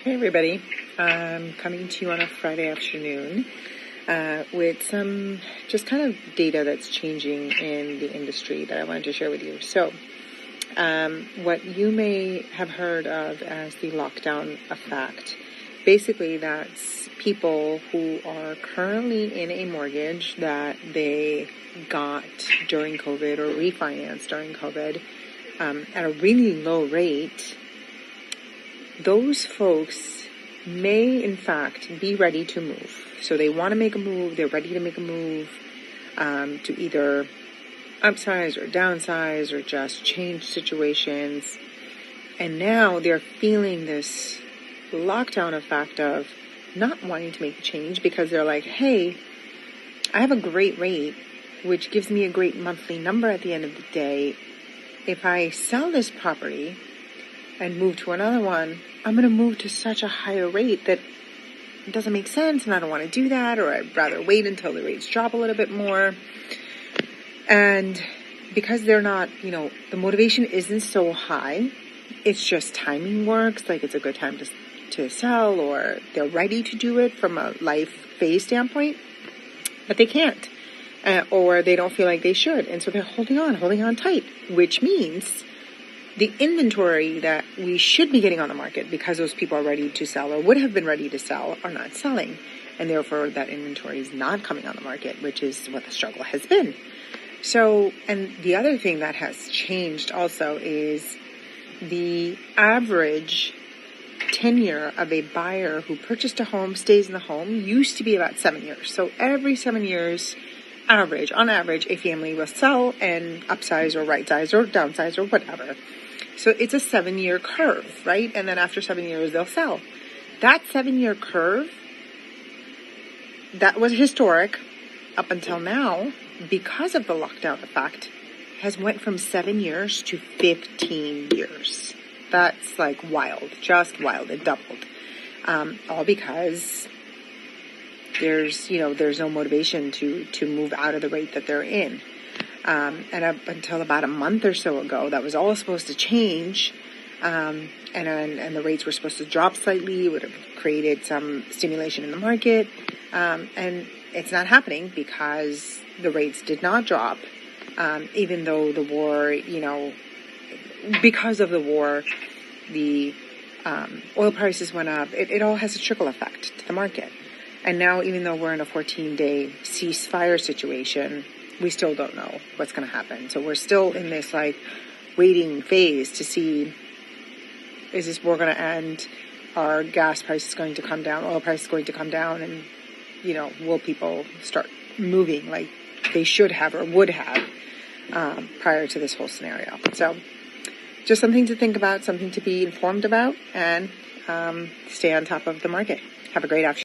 Hey everybody, I'm coming to you on a Friday afternoon with some just kind of data that's changing in the industry that I wanted to share with you. So what you may have heard of as the lockdown effect, basically that's people who are currently in a mortgage that they got during COVID or refinanced during COVID at a really low rate. Those folks may, in fact, be ready to move. So they want to make a move. They're ready to make a move to either upsize or downsize or just change situations. And now they're feeling this lockdown effect of not wanting to make a change because they're like, hey, I have a great rate, which gives me a great monthly number at the end of the day. If I sell this property and move to another one, I'm going to move to such a higher rate that it doesn't make sense, and I don't want to do that, or I'd rather wait until the rates drop a little bit more. And because they're not, the motivation isn't so high, it's just timing works, like it's a good time to sell, or they're ready to do it from a life phase standpoint, but they can't, or they don't feel like they should, and so they're holding on tight, which means the inventory that we should be getting on the market because those people are ready to sell or would have been ready to sell are not selling. And therefore that inventory is not coming on the market, which is what the struggle has been. So, and the other thing that has changed also is the average tenure of a buyer who purchased a home, stays in the home, used to be about 7 years. So every 7 years, on average, a family will sell and upsize or right size or downsize or whatever. So it's a 7-year curve, right? And then after 7 years, they'll sell. That 7-year curve, that was historic up until now because of the lockdown effect, has went from 7 years to 15 years. That's like wild, just wild. It doubled. All because there's no motivation to move out of the rate that they're in. And up until about a month or so ago, that was all supposed to change. And the rates were supposed to drop slightly. It would have created some stimulation in the market. And it's not happening because the rates did not drop. Even though the war, because of the war, the oil prices went up. It all has a trickle effect to the market. And now, even though we're in a 14-day ceasefire situation, we still don't know what's going to happen. So we're still in this waiting phase to see, is this war going to end? Are gas prices going to come down? Oil prices going to come down? And, will people start moving like they should have or would have prior to this whole scenario? So just something to think about, something to be informed about, and stay on top of the market. Have a great afternoon.